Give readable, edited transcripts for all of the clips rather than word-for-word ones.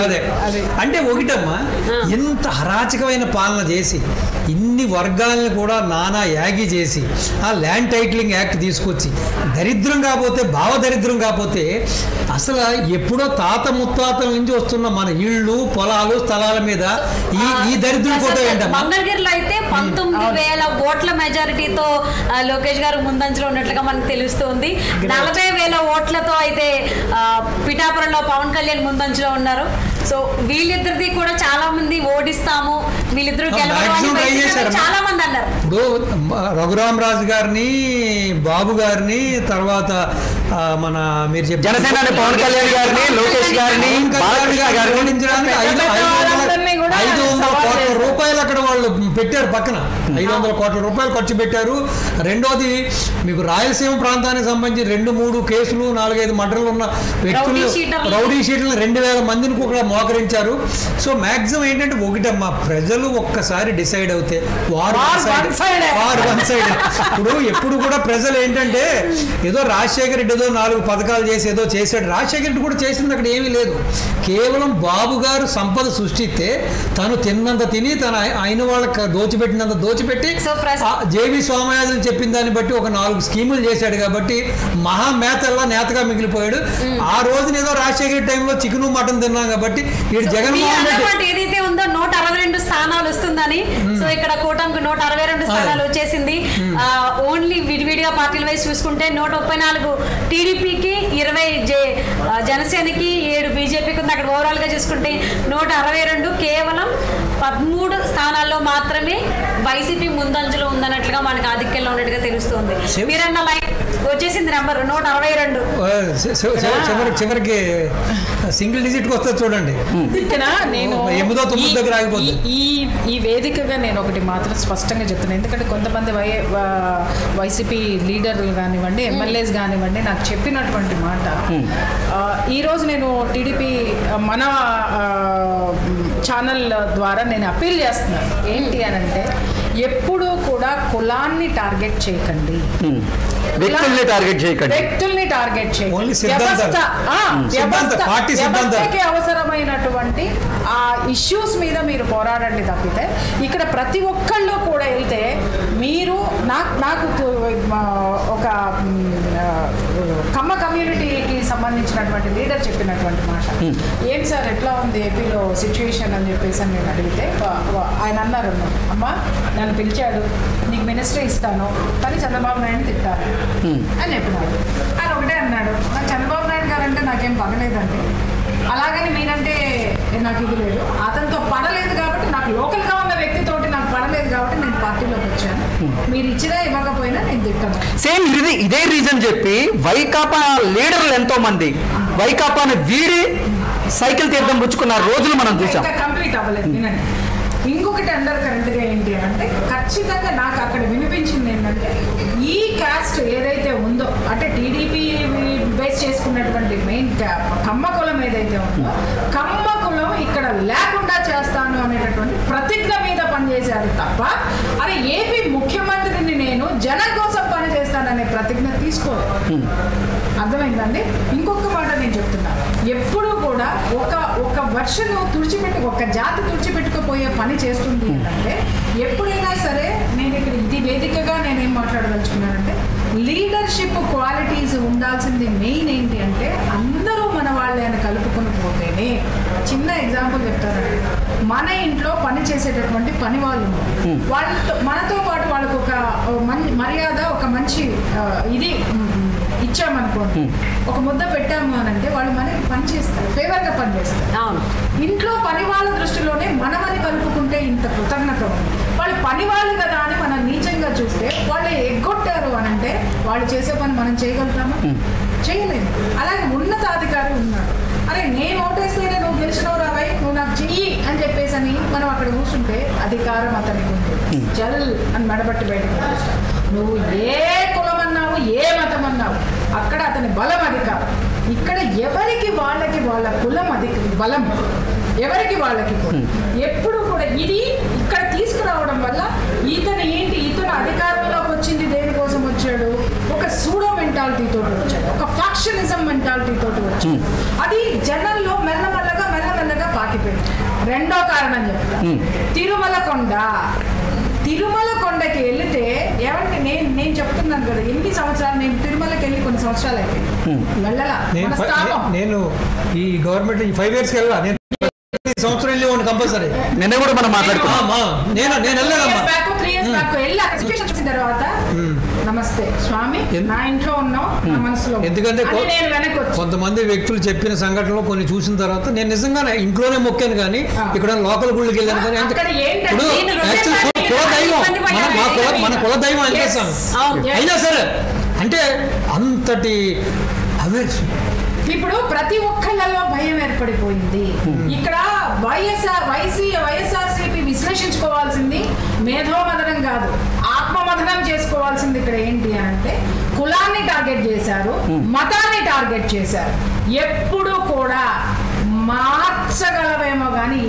అదే అంటే ఒకటమ్మా, ఇంత అరాచకమైన పాలన చేసి ఇన్ని వర్గాలను కూడా నానా యాగి చేసి ఆ ల్యాండ్ టైటిలింగ్ యాక్ట్ తీసుకొచ్చి దరిద్రం కాకపోతే భావదరిద్రం కాకపోతే అసలు ఎప్పుడో తాత ముత్తాతల నుంచి వస్తున్న మన ఇళ్ళు పొలాలు స్థలాల మీద ఈ దరిద్రం ఫోటో ఏంటమ్మా? మంగళగిరిలో అయితే 19,000 ఓట్ల మెజారిటీతో లోకేష్ గారు ముందంజలో ఉన్నట్లుగా మనకు తెలుస్తుంది. 40,000 ఓట్లతో అయితే పిఠాపురంలో పవన్ కళ్యాణ్ ముందంజలో ఉన్నారు. సో వీళ్ళిద్దరిది కూడా చాలా మంది ఓడిస్తాము, వీళ్ళిద్దరు చాలా మంది అన్నారు. ఇప్పుడు రఘురామరాజు గారిని, బాబు గారిని, తర్వాత మన మీరు చెప్పిన జనసేన పవన్ కళ్యాణ్ గారిని, లోకేష్ గారిని ఓడించడానికి 500 కోట్ల రూపాయలు అక్కడ వాళ్ళు పెట్టారు. పక్కన 500 కోట్ల రూపాయలు ఖర్చు పెట్టారు. రెండోది మీకు రాయలసీమ ప్రాంతానికి సంబంధించి 2-3 కేసులు 4-5 మర్డర్లు ఉన్న వ్యక్తులు, రౌడీ షీట్లను 2,000 మందిని కూడా మోకరించారు. సో మ్యాక్సిమం ఏంటంటే ఒకటమ్మా, ప్రజలు ఒక్కసారి డిసైడ్ అవుతే వారు వన్ సైడ్. ఇప్పుడు ఎప్పుడు కూడా ప్రజలు ఏంటంటే ఏదో రాజశేఖర రెడ్డి ఏదో 4 పథకాలు చేసి ఏదో చేశాడు. రాజశేఖర రెడ్డి కూడా చేసింది అక్కడ ఏమీ లేదు. కేవలం బాబు గారు సంపద సృష్టిస్తే తను తిన్నంత తిని తన అయిన వాళ్ళకి దోచిపెట్టినంత దోచిపెట్టి జేవి సోమయాజులు చెప్పిన దాన్ని బట్టి ఒక 4 స్కీములు చేశాడు కాబట్టి మహామేతల్లా నేతగా మిగిలిపోయాడు. ఆ రోజున ఏదో రాజశేఖర టైంలో చికెన్ మటన్ తిన్నాం కాబట్టి జగన్మోహన్ రెడ్డి ఏదైతే ఉందో 162 స్థానాలు వస్తుందని, సో ఇక్కడ కూటమికి 162 స్థానాలు వచ్చేసింది. ఓన్లీ విడివిడిగా పార్టీల వైజ్ చూసుకుంటే 134 టీడీపీకి, 20 జనసేనకి, 7 బీజేపీకి ఉంది. అక్కడ ఓవరాల్ గా చూసుకుంటే 162, కేవలం 13 స్థానాల్లో మాత్రమే వైసీపీ ముందంజలో ఉందన్నట్లుగా మనకు ఆధిక్యంలో ఉన్నట్టుగా తెలుస్తుంది. మీరన్న లైక్ వచ్చేసింది నెంబర్ 162. చివరికి సింగిల్ డిజిట్ వస్తుంది చూడండి. ఇక్కడ నేను ఈ వేదికగా నేను ఒకటి మాత్రం స్పష్టంగా చెప్తున్నాను. ఎందుకంటే కొంతమంది వైసీపీ లీడర్లు కానివ్వండి, ఎమ్మెల్యేస్ కానివ్వండి నాకు చెప్పినటువంటి మాట, ఈరోజు నేను టీడీపీ మన ఛానల్ ద్వారా నేను అప్పీల్ చేస్తున్నాను. ఏంటి అని అంటే, ఎప్పుడూ కూడా కులాన్ని టార్గెట్ చేయకండి, వ్యక్తుల్ని టార్గెట్ చేయకండి. వ్యవస్థకి అవసరమైనటువంటి ఆ ఇష్యూస్ మీద మీరు పోరాడండి తప్పితే ఇక్కడ ప్రతి ఒక్కళ్ళు కూడా వెళ్తే మీరు నాకు ఒక కమ్మ కమ్యూనిటీకి సంబంధించినటువంటి లీడర్ చెప్పినటువంటి మాట, ఏం సార్ ఎట్లా ఉంది ఏపీలో సిచ్యువేషన్ అని చెప్పేసి నేను అడిగితే ఆయన అన్నారు, అమ్మా నన్ను పిలిచాడు, నీకు మినిస్ట్రీ ఇస్తాను కానీ చంద్రబాబు నాయుడు తిట్టారు అని చెప్పినాడు. ఆయన ఒకటే అన్నాడు, నాకు చంద్రబాబు నాయుడు గారు అంటే నాకేం పగలేదండి, అలాగని మీరంటే నాకు ఇది లేదు, అతనితో పడలేదు కాబట్టి, నాకు లోకల్గా ఉన్న వ్యక్తితోటి నాకు పడలేదు కాబట్టి నేను పార్టీలోకి వచ్చాను, మీరు ఇచ్చినా ఇవ్వకపోయినా నేను తిట్టాను. సేమ్ ఇదే రీజన్ చెప్పి వైకాపా లీడర్లు ఎంతో మంది వైకాపాను వీడి సైకిల్ తీర్థం పుచ్చుకున్న రోజులు మనం చూసాం. కంప్లీట్ అవ్వలేదు. వినండి, ఇంకొకటి అండర్ కరెంట్గా ఏంటి అంటే, ఖచ్చితంగా నాకు అక్కడ వినిపించింది ఏంటంటే, ఈ కాస్ట్ ఏదైతే ఉందో అంటే టీడీపీ బేస్ చేసుకున్నటువంటి మెయిన్ కమ్మ కులం ఏదైతే ఉందో, కమ్మ కులం ఇక్కడ లేకుండా చేస్తాను అనేటటువంటి ప్రతిజ్ఞ మీద పనిచేశారు తప్ప, అరే ఏపీ ముఖ్యమంత్రిని నేను జనం కోసం పని చేస్తాననే ప్రతిజ్ఞ తీసుకోలేదు. అర్థమైందండి? ఇంకొక మాట నేను చెప్తున్నా, ఎప్పుడూ కూడా ఒక వర్షను తుడిచిపెట్టి ఒక జాతి తుడిచిపెట్టుకుపోయే పని చేస్తుంది అంటే, ఎప్పుడైనా సరే నేను ఇక్కడ ఇది వేదికగా నేనేం మాట్లాడదలుచుకున్నానంటే, లీడర్షిప్ క్వాలిటీస్ ఉండాల్సింది మెయిన్ ఏంటి అంటే, అందరూ మన వాళ్ళే అని కలుపుకొని పోతేనే. చిన్న ఎగ్జాంపుల్ చెప్తారండి, మన ఇంట్లో పని చేసేటటువంటి పని వాళ్ళు వాళ్ళతో మనతో పాటు వాళ్ళకు ఒక మర్యాద, ఒక మంచి ఇది ఇచ్చామనుకోండి, ఒక ముద్ద పెట్టాము అని అంటే వాళ్ళు మనకి పని చేస్తారు, ఫేవర్గా పని చేస్తారు. ఇంట్లో పని వాళ్ళ దృష్టిలోనే మనమని కలుపుకుంటే ఇంత కృతజ్ఞత ఉంది. వాళ్ళు పని వాళ్ళు కదా అని మనం నీచంగా చూస్తే, వాళ్ళు ఎగ్గొట్టారు అని అంటే వాళ్ళు చేసే పని మనం చేయగలుగుతామా? చేయలేము. అలాగే ఉన్నతాధికారి ఉన్నాడు, అరే నేను ఓటేస్తేనే నువ్వు గెలిచినవు రాబాయి, నువ్వు నాకు చెయ్యి అని చెప్పేసి అని మనం అక్కడ కూర్చుంటే అధికారం అతనికి ఉంటుంది. జల్ అని మెడబట్టి బయటకు పంపిస్తాడు. నువ్వు ఏ కులం అన్నావు, ఏ మతం అన్నావు, అక్కడ అతని బలం అధికారం. ఇక్కడ ఎవరికి వాళ్ళకి వాళ్ళ కులం బలం, ఎవరికి వాళ్ళకి ఎప్పుడు కూడా ఇది ఇక్కడ తీసుకురావడం వల్ల ఇతను అధికారంలోకి వచ్చింది దేనికోసం వచ్చాడు, ఒక సూడో మెంటాలిటీ తోటి వచ్చాడు, ఒక ఫ్యాక్షనిజం మెంటాలిటీ తోటి వచ్చాడు. అది జనంలో మెల్లమెల్లగా ఆగిపోయింది. రెండో కారణం చెప్తా, తిరుమల కొండకి వెళితే ఏమంటే నేను చెప్తున్నాను కదా, ఎన్ని సంవత్సరాలు నేను తిరుమలకి వెళ్ళి కొన్ని సంవత్సరాలు అయిపోయింది వెళ్ళలా. నేను ఈ గవర్నమెంట్ 5 years వెళ్ళా, నేను సంవత్సరం వెళ్ళి కంపల్సరీ. నిన్న కూడా మనం మాట్లాడుకున్నాం. నేను వెళ్ళలేదమ్మా. 3 years బ్యాక్ వెళ్ళి అక్కడ సిచ్యువేషన్ వచ్చిన తర్వాత నమస్తే స్వామి నా ఇంట్లో ఉన్నాం నా మనసులో. ఎందుకంటే కొంతమంది వ్యక్తులు చెప్పిన సంఘటనలో కొన్ని చూసిన తర్వాత నేను నిజంగానే ఇంట్లోనే మొక్కాను, కానీ ఇక్కడ లోకల్ గుళ్ళకి వెళ్ళాను. కానీ మన కుల దైవం అనిపిస్తాను. అయినా సరే అంటే అంతటి ఇప్పుడు ప్రతి ఒక్కళ్ళలో భయం ఏర్పడిపోయింది. ఇక్కడ వైఎస్ఆర్సీపీ విశ్లేషించుకోవాల్సింది మేధోమథనం కాదు, ఆత్మమథనం చేసుకోవాల్సింది. ఇక్కడ ఏంటి అంటే కులాన్ని టార్గెట్ చేశారు, మతాన్ని టార్గెట్ చేశారు. ఎప్పుడు కూడా మార్చగలవేమో కానీ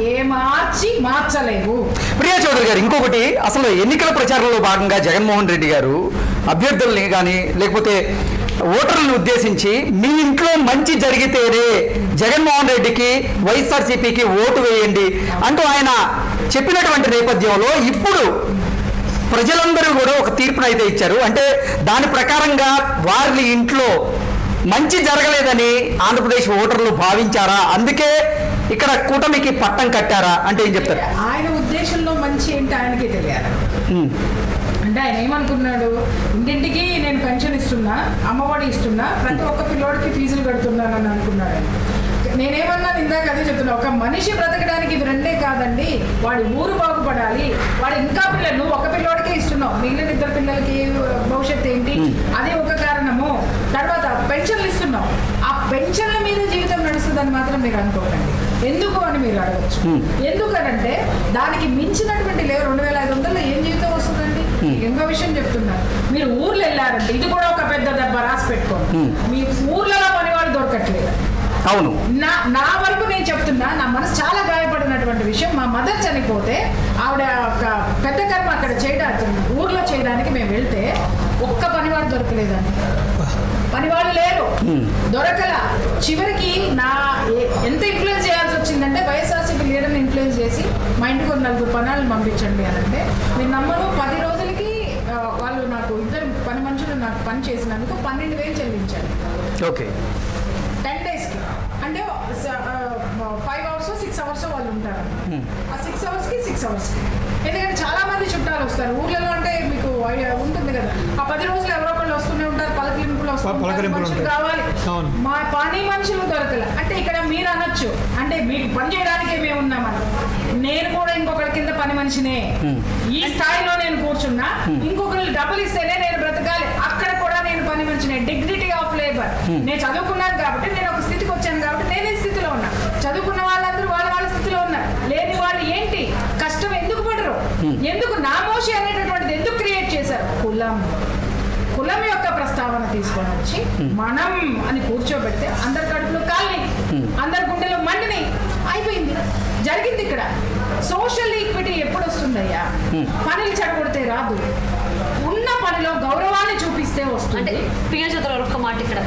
మార్చలేవు. ప్రియా చౌదరి గారు, ఇంకొకటి, అసలు ఎన్నికల ప్రచారంలో భాగంగా జగన్మోహన్ రెడ్డి గారు అభ్యర్థుల్ని కానీ లేకపోతే ఓటర్లను ఉద్దేశించి మీ ఇంట్లో మంచి జరిగితేనే జగన్మోహన్ రెడ్డికి వైఎస్ఆర్సీపీకి ఓటు వేయండి అంటూ ఆయన చెప్పినటువంటి నేపథ్యంలో ఇప్పుడు ప్రజలందరూ కూడా ఒక తీర్పునైతే ఇచ్చారు. అంటే దాని ప్రకారంగా వారి ఇంట్లో మంచి జరగలేదని ఆంధ్రప్రదేశ్ ఓటర్లు భావించారా, అందుకే ఇక్కడ కూటమికి పట్టం కట్టారా అంటే ఏం చెప్తారు? ఆయన ఉద్దేశంలో మంచి ఏంటి ఆయనకే తెలియాలి. అంటే ఆయన ఏమనుకున్నాడు, ఇంటింటికి నేను పెన్షన్ ఇస్తున్నా, అమ్మఒడి ఇస్తున్నా, ప్రతి ఒక్క పిల్లోడికి ఫీజులు కడుతున్నానని అనుకున్నాడు. నేనేమన్నాను ఇందాక అదే చెప్తున్నా, ఒక మనిషి బ్రతకడానికి ఇవి రెండే కాదండి, వాడి ఊరు బాగుపడాలి, వాడు ఇంకా పిల్లలు ఒక పిల్లోడికే ఇస్తున్నావు, మిగిలిన 2 పిల్లలకి భవిష్యత్తు ఏంటి, అది ఒక కారణము. తర్వాత పెన్షన్లు ఇస్తున్నాం, ఆ పెన్షన్ల మీద జీవితం నడుస్తుందని మాత్రం మీరు అనుకోకండి. ఎందుకు అని మీరు అడగచ్చు. ఎందుకనంటే దానికి మించినటువంటి లేవు. 2500 ఏం జీవితం వస్తుందండి? ఇంకో విషయం చెప్తున్నారు, మీరు ఊర్లో వెళ్ళారంటే ఇది కూడా ఒక పెద్ద దెబ్బ రాసి పెట్టుకోండి. మీ ఊర్లలో పని వాళ్ళు దొరకట్లేదు. అవును, నా వరకు నేను చెప్తున్నా, నా మనసు చాలా గాయపడినటువంటి విషయం, మా మదర్ చనిపోతే ఆవిడ ఒక పెద్ద కర్మ అక్కడ ఊర్లో చేయడానికి మేము వెళ్తే ఒక్క పనివాడు దొరకలేదండి. పనివాళ్ళు లేరు, దొరకల. చివరికి ఎంత ఇన్ఫ్లుయెన్స్ చేయాల్సి వచ్చిందంటే వైఎస్ఆర్సీపీ లీడర్ని ఇన్ఫ్లుయెన్స్ చేసి మా ఇంటికి 4 పనులను పంపించండి అని అంటే మీరు నమ్మరు, 10 రోజులకి వాళ్ళు నాకు 2 పని మనుషులు నాకు పని చేసినందుకు 12,000 చెల్లించారు. ఓకే, 10 daysకి. అంటే 5 hours 6 hours వాళ్ళు ఉంటారు. ఆ 6 hoursకి 6 hoursకి. ఎందుకంటే చాలా మంది చుట్టాలు వస్తారు ఊర్లలో, అంటే మీకు ఉంటుంది కదా, ఆ 10 రోజులు ఎవరో ఒకళ్ళు వస్తూనే ఉంటారు, పలకరింపులు వస్తారు, కావాలి. మా పని మనుషులు దొరకలే. అంటే ఇక్కడ మీరు అనొచ్చు, అంటే మీకు పని చేయడానికే మేము ఉన్నామని. నేను కూడా ఇంకొకరి కింద పని మనిషినే, ఈ స్థాయిలో నేను కూర్చున్నా, ఇంకొకరు డబ్బులు ఇస్తేనే నేను బ్రతకాలి, అక్కడ కూడా నేను పని మనిషినే. Dignity of labour. నేను చదువుకున్నాను కాబట్టి, నేను ఒక స్థితికి వచ్చాను కాబట్టి నేను ఈ స్థితిలో ఉన్నా. చదువుకున్న వాళ్ళందరూ వాళ్ళ స్థితిలో ఉన్నారు. లేని వాళ్ళు ఏంటి కష్టం ఎందుకు పడరు, ఎందుకు నామోషి అనేటటువంటిది ఎందుకు క్రియేట్ చేశారు? కులం యొక్క ప్రస్తావన తీసుకొని వచ్చి మనం అని కూర్చోబెడితే అందరి కడుపులో కాలని, అందరి గుండెలో మండిని అయిపోయింది. జరిగింది ఇక్కడ. సోషల్ ఈక్విటీ ఎప్పుడు వస్తుందయ్యా? పనులు చెడగొడితే రాదు, ఉన్న పనిలో గౌరవాన్ని చూపిస్తే వస్తుంది. అంటే ప్రియా చౌదరి ఒక్క మాట, ఇక్కడ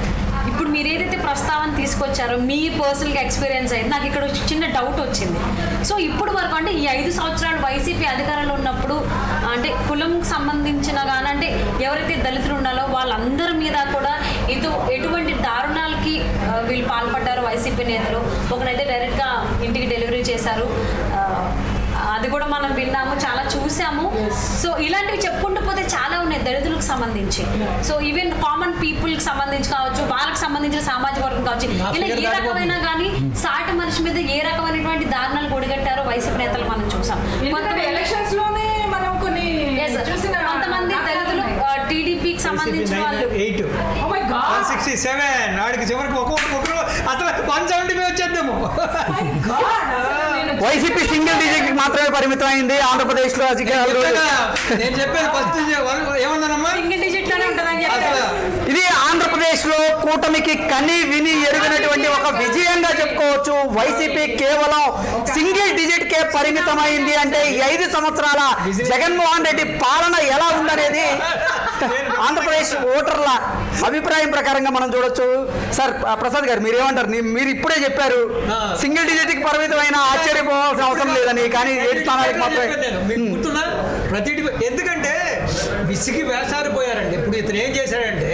ఇప్పుడు మీరు ఏదైతే ప్రస్తావన తీసుకొచ్చారో మీ పర్సనల్గా ఎక్స్పీరియన్స్ అయింది, నాకు ఇక్కడ చిన్న డౌట్ వచ్చింది. సో ఇప్పుడు వరకు అంటే ఈ 5 సంవత్సరాలు వైసీపీ అధికారంలో ఉన్నప్పుడు అంటే కులం సంబంధించిన కానీ అంటే ఎవరైతే దళితులు ఉన్నారో వాళ్ళందరి మీద కూడా ఎటువంటి దారుణాలకి వీళ్ళు పాల్పడ్డారు వైసీపీ నేతలు. ఒకనైతే డైరెక్ట్గా ఇంటికి డెలివరీ చేశారు, అది కూడా మనం విన్నాము, చాలా చూసాము. సో ఇలాంటివి చెప్పుకుంటూ పోతే చాలా ఉన్నాయి దళితులకు సంబంధించి. సో ఈవెన్ కామన్ పీపుల్కి సంబంధించి కావచ్చు, వాళ్ళకి సంబంధించిన సామాజిక వర్గం కావచ్చు, ఇలా ఏ రకమైన కానీ సాటి మనిషి మీద ఏ రకమైనటువంటి దారుణాలు కొడిగట్టారో వైసీపీ నేతలు మనం చూసాం. ఎలక్షన్స్ లోనే మనం కొన్ని కొంతమంది దళితులు టీడీపీకి సంబంధించిన వాళ్ళు 167 నాడికి చివరికి ఒక్కొక్కరు అసలు 175 వచ్చేద్దాము. వైసీపీ సింగిల్ డిజిట్ మాత్రమే పరిమితం అయింది ఆంధ్రప్రదేశ్ లో. నేను చెప్పేది ఫస్ట్ ఏమన్నానమ్మా, సింగిల్ డిజిట్ లోనే ఉంటుందని చెప్పారు. ఇది ఆంధ్రప్రదేశ్ ఆంధ్రప్రదేశ్ లో కూటమికి కని విని ఎరిగినటువంటి ఒక విజయంగా చెప్పుకోవచ్చు. వైసీపీ కేవలం సింగిల్ డిజిట్ కే పరిమితమైంది అంటే 5 సంవత్సరాల జగన్మోహన్ రెడ్డి పాలన ఎలా ఉందనేది ఆంధ్రప్రదేశ్ ఓటర్ల అభిప్రాయం ప్రకారంగా మనం చూడొచ్చు. సార్ ప్రసాద్ గారు మీరేమంటారు? మీరు ఇప్పుడే చెప్పారు సింగిల్ డిజిట్ కి పరిమితమైన ఆశ్చర్యపోవాల్సిన అవసరం లేదని, కానీ 7 స్థానాలకు మాత్రమే. ఎందుకంటే విసిగి వేసారిపోయారండి. ఇప్పుడు ఇతను ఏం చేశాడంటే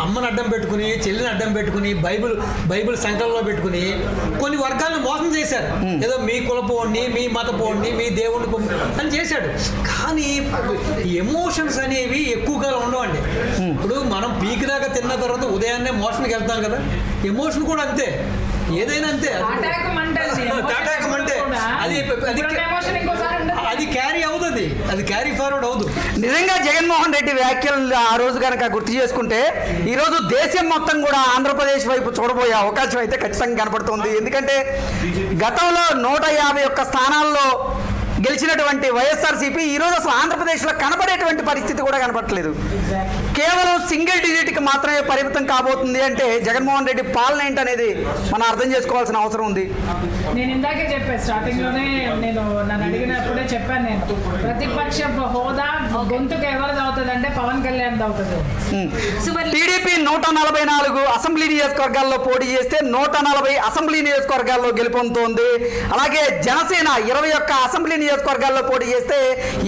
అమ్మని అడ్డం పెట్టుకుని, చెల్లిని అడ్డం పెట్టుకుని, బైబిల్ సంకలంలో పెట్టుకుని కొన్ని వర్గాలను మోసం చేశారు. ఏదో మీ కులపోండి, మీ మతపోండి, మీ దేవుడిని అని చేశాడు. కానీ ఎమోషన్స్ అనేవి ఎక్కువగా ఉండవండి. ఇప్పుడు మనం పీక్ దాకా తిన్న తర్వాత ఉదయాన్నే మోషన్కి వెళ్తాం కదా, ఎమోషన్ కూడా అంతే, ఏదైనా అంతే. అది క్యారీ అవుతుంది, అది క్యారీ ఫార్వర్డ్ అవుతుంది. నిజంగా జగన్మోహన్ రెడ్డి వ్యాఖ్యలు ఆ రోజు కనుక గుర్తు చేసుకుంటే ఈ రోజు దేశం మొత్తం కూడా ఆంధ్రప్రదేశ్ వైపు చూడబోయే అవకాశం అయితే ఖచ్చితంగా కనపడుతుంది. ఎందుకంటే గతంలో 151 స్థానాల్లో గెలిచినటువంటి వైఎస్ఆర్సీపీ ఈరోజు అసలు ఆంధ్రప్రదేశ్లో కనబడేటువంటి పరిస్థితి కూడా కనపడట్లేదు. కేవలం సింగిల్ డిజిట్కి మాత్రమే పరిమితం కాబోతుంది అంటే జగన్మోహన్ రెడ్డి పాలన ఏంటనేది మనం అర్థం చేసుకోవాల్సిన అవసరం ఉంది. నేను ఇందాకే చెప్పాను, స్టార్టింగ్లోనే నన్ను అడిగినప్పుడే చెప్పాను, నేను ప్రతిపక్ష హోదా గొంతుకు ఎవరిది అవుతుందంటే పవన్ కళ్యాణ్ అవుతుంది. టీడీపీ 144 అసెంబ్లీ నియోజకవర్గాల్లో పోటీ చేస్తే 140 అసెంబ్లీ నియోజకవర్గాల్లో గెలుపొందుతోంది. అలాగే జనసేన 21 అసెంబ్లీ నియోజకవర్గాల్లో పోటీ చేస్తే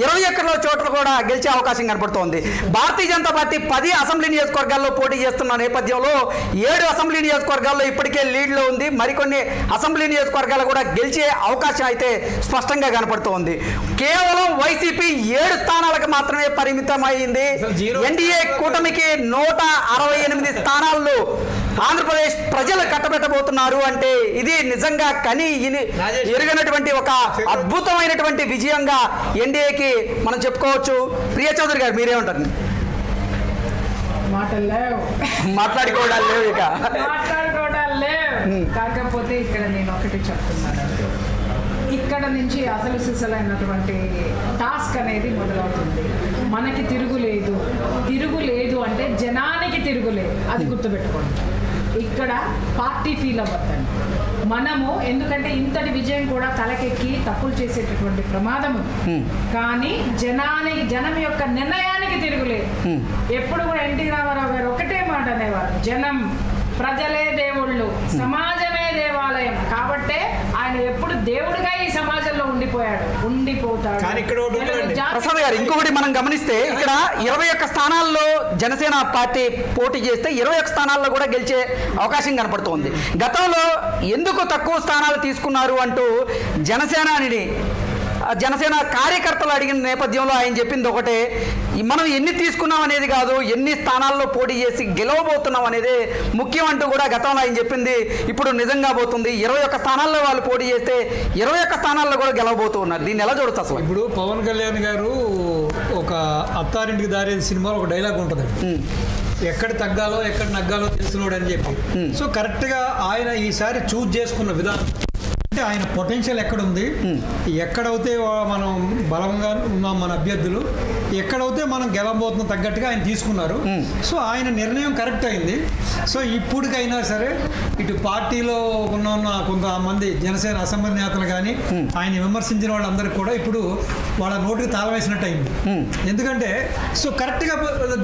21 చోట్ల కూడా గెలిచే అవకాశం కనపడుతోంది. భారతీయ జనతా పార్టీ 10 అసెంబ్లీ నియోజకవర్గాల్లో పోటీ చేస్తున్న నేపథ్యంలో 7 అసెంబ్లీ నియోజకవర్గాల్లో ఇప్పటికే లీడ్లో ఉంది. మరికొన్ని అసెంబ్లీ నియోజకవర్గాలు కూడా గెలిచే అవకాశం అయితే స్పష్టంగా కనపడుతోంది. కేవలం వైసీపీ 7 స్థానాలకు మాత్రమే పరిమితమైంది. ఎన్డీఏ కూటమికి 168 స్థానాల్లో ఆంధ్రప్రదేశ్ ప్రజలు కట్టబెట్టబోతున్నారు అంటే ఇది నిజంగా కని ఎరిగినటువంటి ఒక అద్భుతమైనటువంటి విజయంగా ఎన్డీఏకి మనం చెప్పుకోవచ్చు. ప్రియా చౌదరి గారు మీరేమంటారు? మాట్లాడుకోవడాలు లేవు, ఇక మాట్లాడుకోవడాలు లేవు. కాకపోతే ఇక్కడ నేను ఒకటి చెప్తున్నాను, ఇక్కడ నుంచి అసలు సిసలైనటువంటి టాస్క్ అనేది మొదలవుతుంది. మనకి తిరుగులేదు అంటే జనానికి తిరుగులేదు, అది గుర్తుపెట్టుకోండి. ఇక్కడ పార్టీ ఫీల్ అవ్వద్దండి మనము, ఎందుకంటే ఇంతటి విజయం కూడా తలకెక్కి తప్పులు చేసేటటువంటి ప్రమాదం ఉంది. కానీ జనం యొక్క నిర్ణయానికి తిరుగులేదు. ఎప్పుడు కూడా ఎన్టీ రామారావు గారు ఒకటే మాట అనేవారు, జనం ప్రజలే దేవుళ్ళు, సమాజమే దేవాలయం. కాబట్టే ఆయన ఎప్పుడు దేవుడిగా ఈ సమాజంలో ఉండిపోతాడు. ప్రసాద్ గారు ఇంకొకటి మనం గమనిస్తే ఇక్కడ 21 స్థానాల్లో జనసేన పార్టీ పోటీ చేస్తే 21 స్థానాల్లో కూడా గెలిచే అవకాశం కనపడుతోంది. గతంలో ఎందుకు తక్కువ స్థానాలు తీసుకున్నారు అంటూ జనసేన కార్యకర్తలు అడిగిన నేపథ్యంలో ఆయన చెప్పింది ఒకటే, మనం ఎన్ని తీసుకున్నాం అనేది కాదు, ఎన్ని స్థానాల్లో పోటీ చేసి గెలవబోతున్నాం అనేది ముఖ్యం అంటూ కూడా గతంలో ఆయన చెప్పింది ఇప్పుడు నిజంగా పోతుంది. 21 స్థానాల్లో వాళ్ళు పోటీ చేస్తే 21 స్థానాల్లో కూడా గెలవబోతున్నారు. దీన్ని ఎలా చూడొచ్చు అసలు? ఇప్పుడు పవన్ కళ్యాణ్ గారు ఒక అత్తారింటికి దారి సినిమాలో ఒక డైలాగ్ ఉంటుంది, ఎక్కడ తగ్గాలో ఎక్కడ నగ్గాలో తెలిసినోడు అని చెప్పి. సో కరెక్ట్గా ఆయన ఈసారి చూజ్ చేసుకున్న విధానం అంటే ఆయన పొటెన్షియల్ ఎక్కడుంది, ఎక్కడైతే మనం బలంగా ఉన్నాం మన అభ్యర్థులు, ఎక్కడైతే మనం గెలవబోతున్న తగ్గట్టుగా ఆయన తీసుకున్నారు. సో ఆయన నిర్ణయం కరెక్ట్ అయింది. సో ఇప్పటికైనా సరే ఇటు పార్టీలో ఉన్న కొంతమంది జనసేన అసెంబ్లీ నేతలు కానీ ఆయన విమర్శించిన వాళ్ళందరికీ కూడా ఇప్పుడు వాళ్ళ నోటికి తాళం వేసినట్టు అయింది. ఎందుకంటే సో కరెక్ట్గా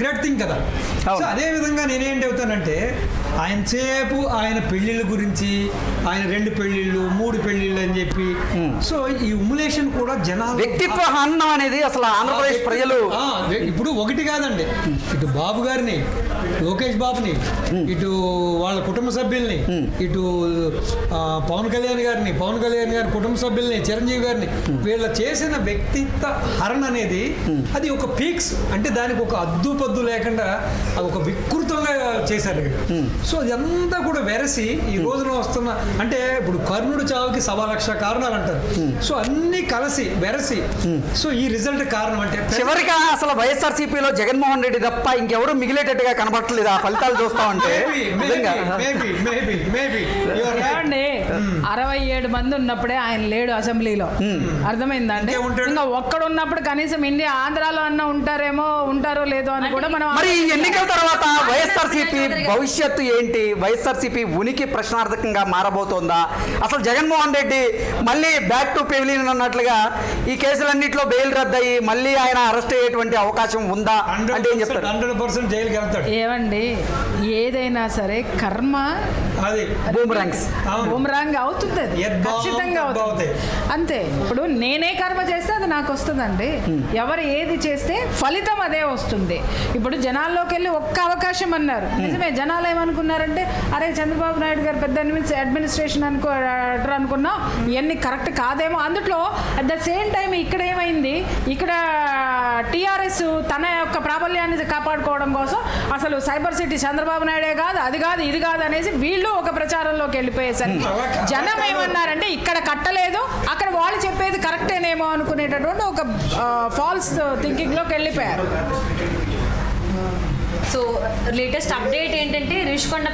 గ్రేట్ థింగ్ కదా. సో అదేవిధంగా నేనేం చెబుతానంటే ఆయన సేపు ఆయన పెళ్ళిళ్ళ గురించి, ఆయన 2 పెళ్ళిళ్ళు 3 పెళ్ళిళ్ళు అని చెప్పి, సో ఈ ఉములేషన్ కూడా జనాలు వ్యక్తిత్వ హననం అనేది అసలు ఆంధ్రప్రదేశ్ ప్రజలు ఇప్పుడు ఒకటి కాదండి, ఇటు బాబు గారిని, లోకేష్ బాబుని, ఇటు వాళ్ళ కుటుంబ సభ్యుల్ని, ఇటు పవన్ కళ్యాణ్ గారి కుటుంబ సభ్యుల్ని, చిరంజీవి గారిని, వీళ్ళ చేసిన వ్యక్తిత్వ హరణ అనేది అది ఒక పీక్స్ అంటే దానికి ఒక అద్దుపద్దు లేకుండా అది ఒక వికృతంగా చేశారు. సో ఇదంతా కూడా వెరసి ఈ రోజున వస్తున్న అంటే ఇప్పుడు కర్ణుడు చావుకి 1,00,000 కారణాలు అంటారు. సో అన్ని కలిసి వెరసి సో ఈ రిజల్ట్ కారణం అంటే చివరిగా అసలు వైఎస్ఆర్సీపీలో జగన్మోహన్ రెడ్డి తప్ప ఇంకెవరు మిగిలేటట్టుగా కనబడట్లేదు ఆ ఫలితాలు చూస్తామంటే. 67 మంది ఉన్నప్పుడే ఆయన లేడు అసెంబ్లీలో. అర్థమైందా అండి? ఇంకా ఒక్కడు ఉన్నప్పుడు కనీసం ఇండియా ఆంధ్రాలో అన్న ఉంటారో లేదో అని కూడా మనం. మరి ఎన్నికల తర్వాత వైఎస్ఆర్సీపీ భవిష్యత్తు ఏంటి? వైఎస్ఆర్సీపీ ఉనికి ప్రశ్నార్థకంగా మారబోతోందా? అసలు జగన్మోహన్ రెడ్డి మళ్ళీ బ్యాక్ టు పెవిలియన్ అన్నట్లుగా ఈ కేసులన్నింటిలో బెయిల్ రద్దయి మళ్ళీ ఆయన అరెస్ట్ అయ్యేటువంటి అవకాశం ఉందా అంటే ఏం చెప్తారు? 100% జైలుకి వెళ్తాడు. ఏమండి, ఏదైనా సరే కర్మ అది బూమరాంగ్ అవుతుంది, ఖచ్చితంగా అవుతుంది. అంతే. ఇప్పుడు నేనే కర్మ చేస్తే అది నాకు వస్తుందండి. ఎవరు ఏది చేస్తే ఫలితం అదే వస్తుంది. ఇప్పుడు జనాల్లోకి వెళ్ళి ఒక్క అవకాశం అన్నారు, నిజమే. జనాలు ఏమనుకున్నారంటే అరే చంద్రబాబు నాయుడు గారు పెద్ద అడ్మినిస్ట్రేషన్ అనుకున్నా, ఇవన్నీ కరెక్ట్ కాదేమో. అందులో అట్ ద సేమ్ టైం ఇక్కడ ఏమైంది, ఇక్కడ టీఆర్ఎస్ తన యొక్క ప్రాబల్యాన్ని కాపాడుకోవడం కోసం అసలు సైబర్ సిటీ చంద్రబాబు నాయుడే కాదు, అది కాదు, ఇది కాదు అనేసి వీళ్ళు ఒక ప్రచారంలోకి వెళ్ళిపోయేసరికి జనం ఏమన్నారంటే ఇక్కడ కట్టలేదు, అక్కడ వాళ్ళు చెప్పేది కరెక్టేనేమో అనుకునేటటువంటి ఒక ఫాల్స్ థింకింగ్ లోకి వెళ్ళిపోయారు. సో లేటెస్ట్ అప్డేట్ ఏంటంటే రిషికొండ